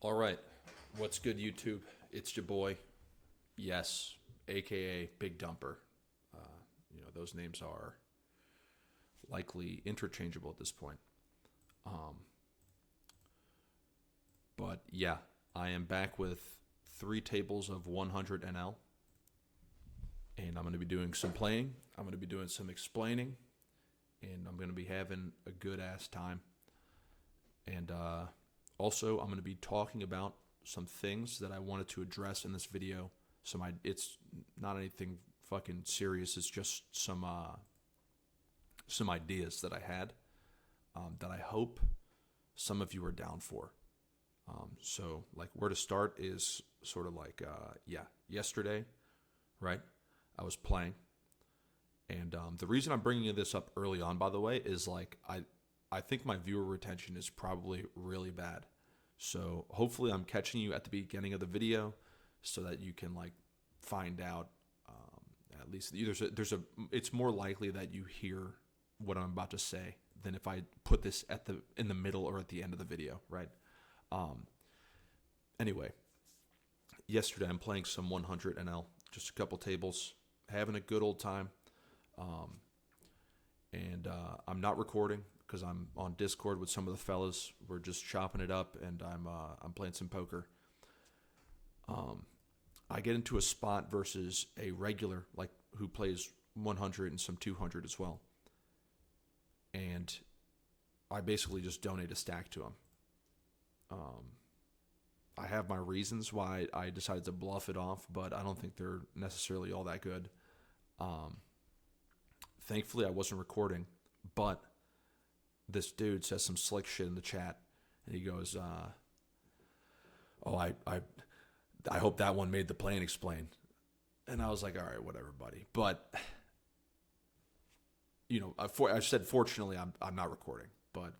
All right. What's good, YouTube? It's your boy, Yes, aka Big Dumper. Those names are likely interchangeable at this point. But yeah, I am back with 3 tables of 100 NL, and I'm going to be doing some playing. I'm going to be doing some explaining, and I'm going to be having a good ass time. And also, I'm going to be talking about some things that I wanted to address in this video. It's not anything fucking serious. It's just some ideas that I had that I hope some of you are down for. So, like, where to start is sort of like, yesterday, right? I was playing, and the reason I'm bringing this up early on, by the way, is like I think my viewer retention is probably really bad. So hopefully I'm catching you at the beginning of the video so that you can like find out at least it's more likely that you hear what I'm about to say than if I put this in the middle or at the end of the video, right? Um, anyway, yesterday I'm playing some 100 NL, just a couple tables, having a good old time. Um, and I'm not recording because I'm on Discord with some of the fellas. We're just chopping it up, and I'm playing some poker. Um, I get into a spot versus a regular, like who plays 100 and some 200 as well, and I basically just donate a stack to him. Um, I have my reasons why I decided to bluff it off, but I don't think they're necessarily all that good. Um, Thankfully, I wasn't recording, but this dude says some slick shit in the chat, and he goes, "Oh, I hope that one made the play and explain." And I was like, "All right, whatever, buddy." But I said, fortunately, I'm not recording, but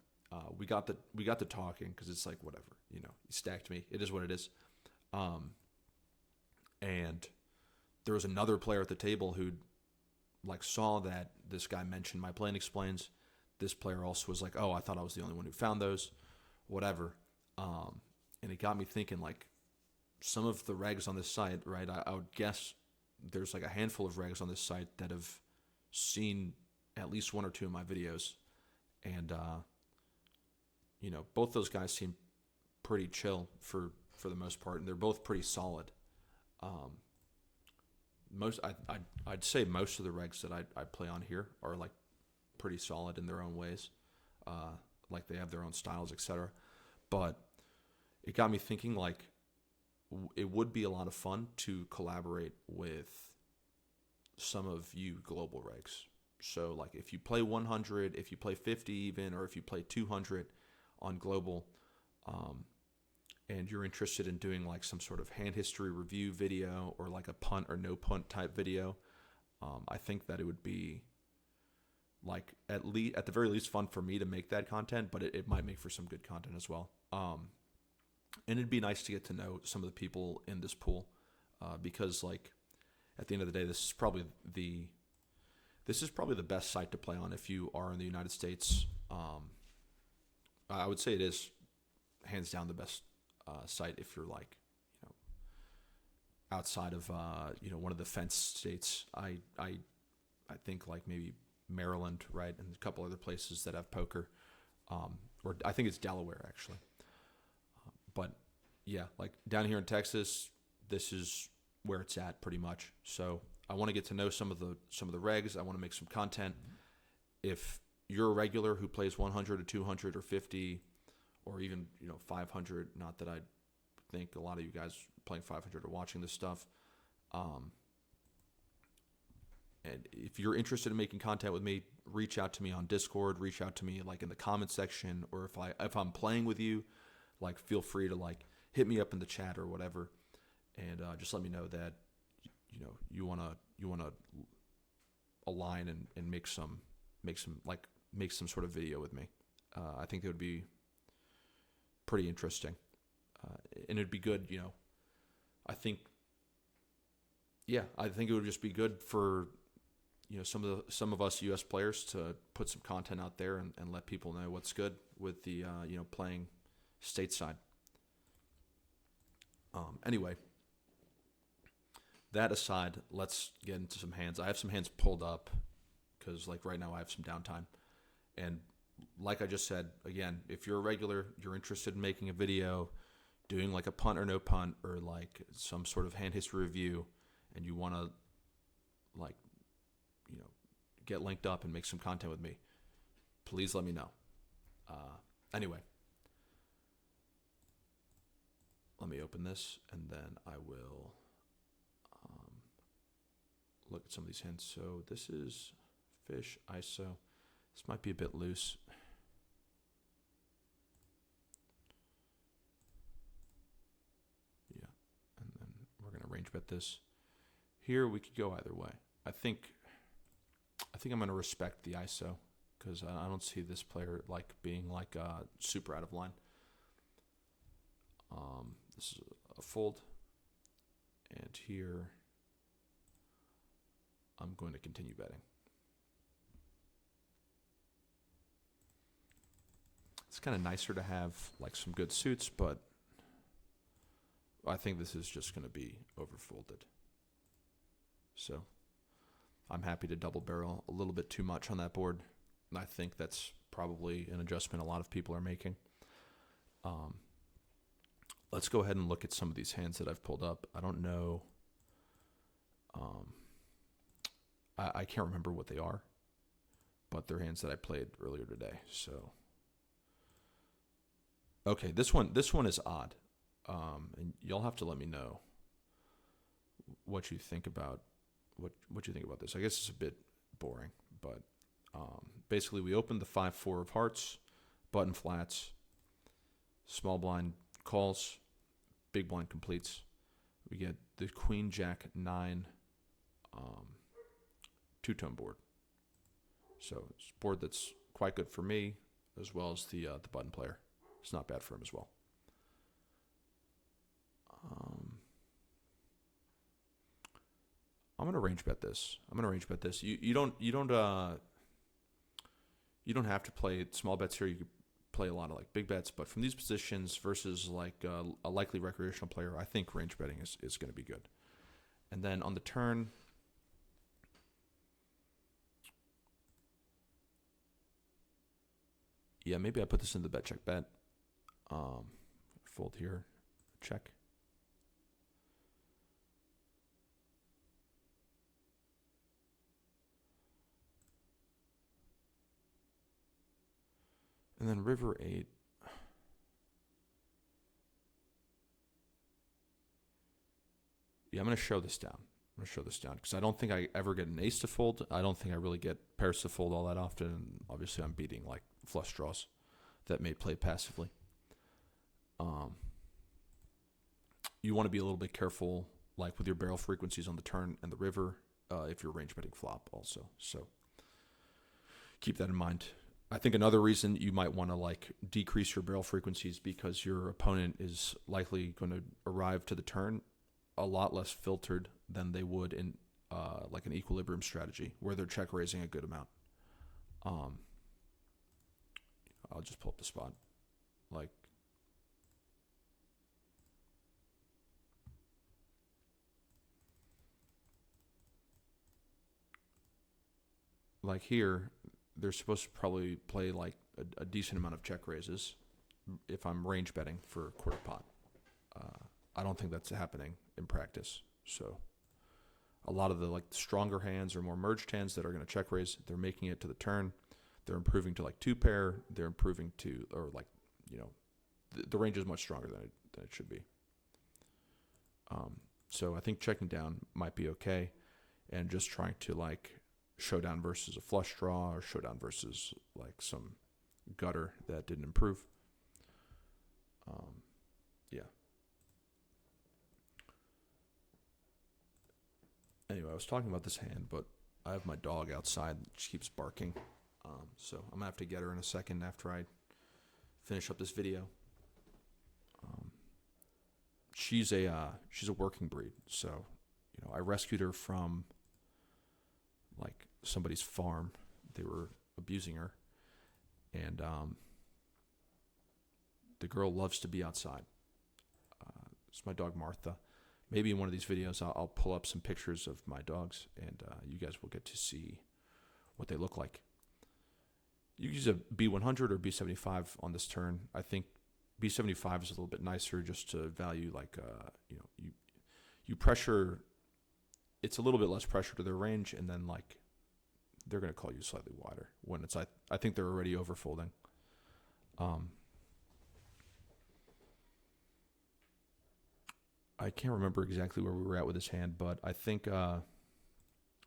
we got to talking because it's like whatever, he stacked me. It is what it is. Um, and there was another player at the table who like saw that this guy mentioned my play and explains. This player also was like, "Oh, I thought I was the only one who found those," whatever. And it got me thinking, like, some of the regs on this site, right? I would guess there's like a handful of regs on this site that have seen at least one or two of my videos, and both those guys seem pretty chill for the most part, and they're both pretty solid. Um, I'd say most of the regs that I play on here are like pretty solid in their own ways, like they have their own styles, etc. But it got me thinking, like, it would be a lot of fun to collaborate with some of you global regs. So, like, if you play 100, if you play 50 even, or if you play 200 on global, um, and you're interested in doing like some sort of hand history review video or like a punt or no punt type video, I think that it would be like at the very least fun for me to make that content, but it might make for some good content as well. And it'd be nice to get to know some of the people in this pool, because like at the end of the day, this is probably the best site to play on if you are in the United States. I would say it is hands down the best site if you're like, outside of one of the fence states. I think like maybe Maryland, right, and a couple other places that have poker, or I think it's Delaware actually. But yeah, like down here in Texas, this is where it's at pretty much. So I want to get to know some of the regs. I want to make some content. If you're a regular who plays 100 or 200 or 50 or even 500, not that I think a lot of you guys playing 500 are watching this stuff. And if you're interested in making content with me, reach out to me on Discord, reach out to me like in the comment section, or if I'm playing with you, like feel free to like hit me up in the chat or whatever, and just let me know that you wanna align and make some sort of video with me. I think it would be pretty interesting, and it'd be good. I think I think it would just be good for some of us U.S. players to put some content out there and let people know what's good with the playing stateside. Anyway, that aside, let's get into some hands. I have some hands pulled up because, like, right now I have some downtime. And like I just said, again, if you're a regular, you're interested in making a video, doing like a punt or no punt, or like some sort of hand history review, and you want to, like, get linked up and make some content with me, please let me know. Anyway, let me open this, and then I will look at some of these hands. So this is fish, ISO. This might be a bit loose. Yeah, and then we're going to range bet this. Here we could go either way. I think I'm going to respect the ISO because I don't see this player like being like super out of line. This is a fold, and here I'm going to continue betting. It's kind of nicer to have like some good suits, but I think this is just going to be overfolded. So I'm happy to double barrel a little bit too much on that board. And I think that's probably an adjustment a lot of people are making. Let's go ahead and look at some of these hands that I've pulled up. I don't know. I can't remember what they are, but they're hands that I played earlier today. So, okay, this one is odd, and you'll have to let me know what you think about what you think about this. I guess it's a bit boring, but basically we opened the 5-4 of hearts, button flats, small blind calls, big blind completes. We get the queen jack 9 two-tone board. So it's a board that's quite good for me, as well as the button player. It's not bad for him as well. I'm gonna range bet this. You don't have to play small bets here. You could play a lot of like big bets, but from these positions versus like a likely recreational player, I think range betting is going to be good. And then on the turn, yeah, maybe I put this in the bet check bet. Fold here, check. And then river 8. Yeah, I'm going to show this down. Because I don't think I ever get an ace to fold. I don't think I really get pairs to fold all that often. Obviously, I'm beating like flush draws that may play passively. You want to be a little bit careful, like with your barrel frequencies on the turn and the river, if you're range betting flop also. So keep that in mind. I think another reason you might want to like decrease your barrel frequencies because your opponent is likely going to arrive to the turn a lot less filtered than they would in like an equilibrium strategy where they're check raising a good amount. I'll just pull up the spot. Like here, they're supposed to probably play like a decent amount of check raises if I'm range betting for quarter pot. I don't think that's happening in practice. So a lot of the like stronger hands or more merged hands that are going to check raise, they're making it to the turn. They're improving to like 2-pair. They're improving to, or like, the range is much stronger than it should be. So I think checking down might be okay, and just trying to like showdown versus a flush draw or showdown versus like some gutter that didn't improve. Yeah. Anyway, I was talking about this hand, but I have my dog outside. She keeps barking. So I'm going to have to get her in a second after I finish up this video. She's a working breed. So, I rescued her from like somebody's farm. They were abusing her. And the girl loves to be outside. It's my dog Martha. Maybe in one of these videos, I'll pull up some pictures of my dogs, and you guys will get to see what they look like. You use a B100 or B75 on this turn. I think B75 is a little bit nicer just to value, like, you pressure. It's a little bit less pressure to their range, and then, like, they're going to call you slightly wider when it's, I think they're already overfolding. I can't remember exactly where we were at with this hand, but I think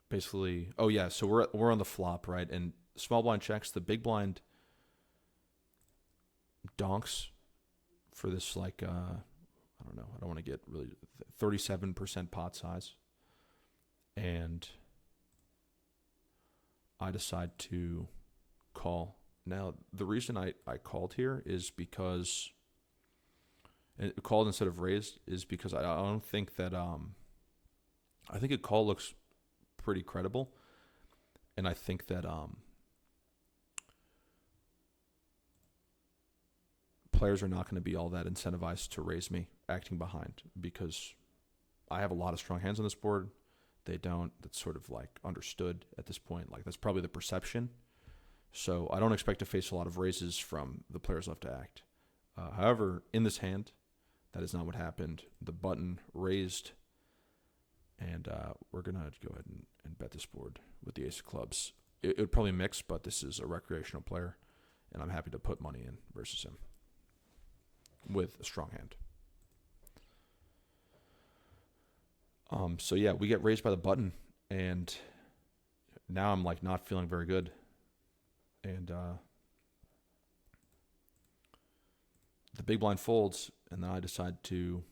basically, oh yeah, so we're on the flop, right? And small blind checks, the big blind donks for this, like, I don't know, I don't want to get really 37% pot size, and I decide to call. Now, the reason I called here is because, and called instead of raised, is because I don't think that, I think a call looks pretty credible, and I think that players are not going to be all that incentivized to raise me acting behind, because I have a lot of strong hands on this board. They don't. That's sort of like understood at this point. Like, that's probably the perception. So I don't expect to face a lot of raises from the players left to act. However, in this hand, that is not what happened. The button raised, and we're going to go ahead and bet this board with the ace of clubs. It would probably mix, but this is a recreational player, and I'm happy to put money in versus him with a strong hand. So yeah, we get raised by the button, and now I'm, like, not feeling very good. And the big blind folds, and then I decide to,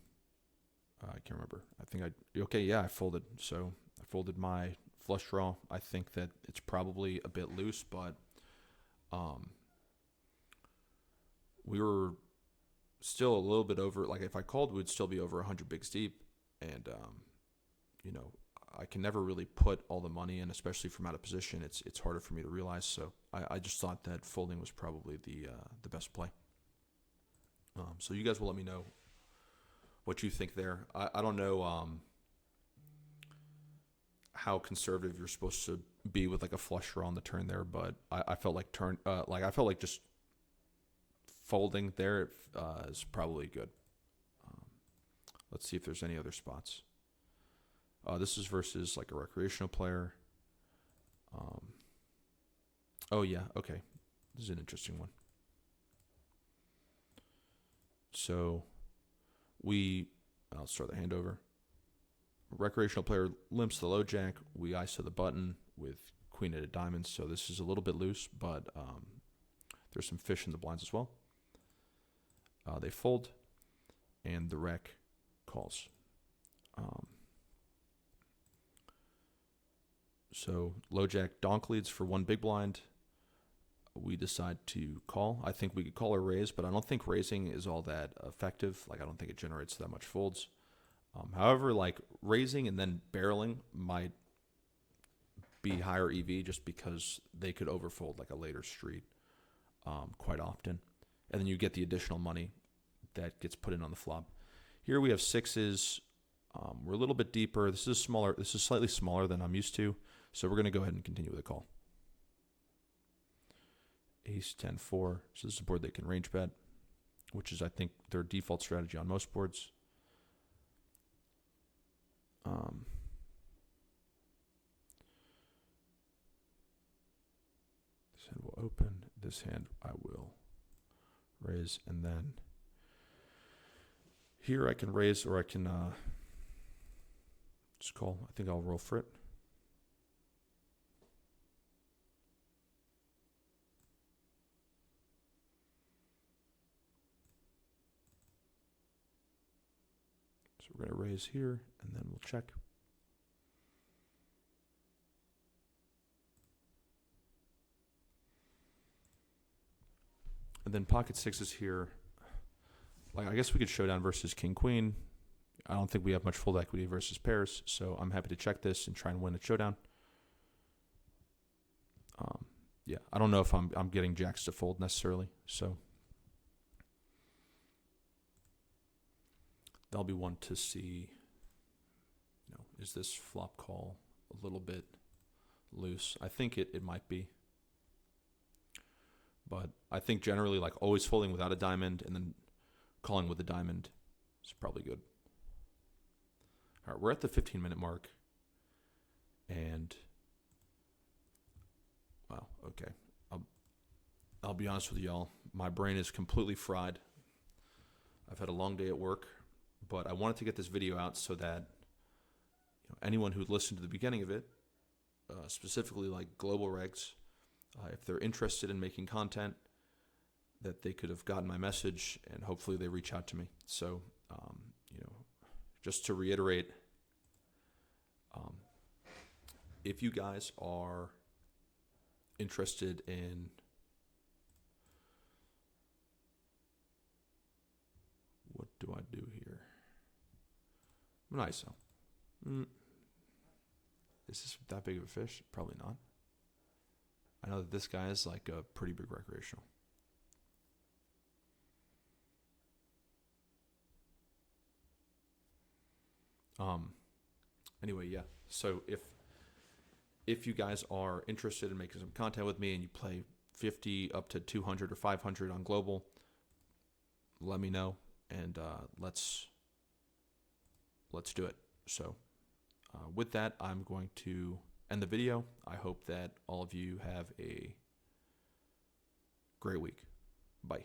I can't remember. I folded. So I folded my flush draw. I think that it's probably a bit loose, but we were still a little bit over. Like, if I called, we'd still be over 100 bigs deep, and I can never really put all the money in, especially from out of position. It's harder for me to realize. So I just thought that folding was probably the best play. So you guys will let me know what you think there. I don't know how conservative you're supposed to be with, like, a flush draw on the turn there, but I felt like I felt like just folding there is probably good. Let's see if there's any other spots. This is versus, like, a recreational player. Oh yeah, okay. This is an interesting one. So I'll start the hand over. Recreational player limps the low jack. We ISO the button with queen eight of diamonds. So this is a little bit loose, but there's some fish in the blinds as well. They fold, and the rec calls. So low jack donk leads for one big blind. We decide to call. I think we could call or raise, but I don't think raising is all that effective. Like, I don't think it generates that much folds. However, like, raising and then barreling might be higher EV just because they could overfold, like, a later street quite often. And then you get the additional money that gets put in on the flop. Here we have sixes. We're a little bit deeper. This is smaller. This is slightly smaller than I'm used to. So we're going to go ahead and continue with a call. Ace 10-4. So this is a board they can range bet, which is, I think, their default strategy on most boards. This hand will open. This hand I will raise, and then here I can raise, or I can just call. I think I'll roll for it. So we're going to raise here, and then we'll check. And then pocket sixes here. Like, I guess we could showdown versus king queen. I don't think we have much fold equity versus pairs, so I'm happy to check this and try and win a showdown. Yeah, I don't know if I'm getting jacks to fold necessarily. So That'll be one to see, is this flop call a little bit loose? I think it might be. But I think generally, like, always folding without a diamond and then calling with a diamond is probably good. All right, we're at the 15-minute mark. And, wow, okay. I'll be honest with y'all. My brain is completely fried. I've had a long day at work, but I wanted to get this video out so that anyone who listened to the beginning of it, specifically like global regs, if they're interested in making content, that they could have gotten my message and hopefully they reach out to me. So, just to reiterate, if you guys are interested in what do I do here? Nice. Is this that big of a fish? Probably not. I know that this guy is like a pretty big recreational. Anyway, yeah. So if you guys are interested in making some content with me and you play 50 up to 200 or 500 on global, let me know and let's do it. So with that, I'm going to end the video. I hope that all of you have a great week. Bye.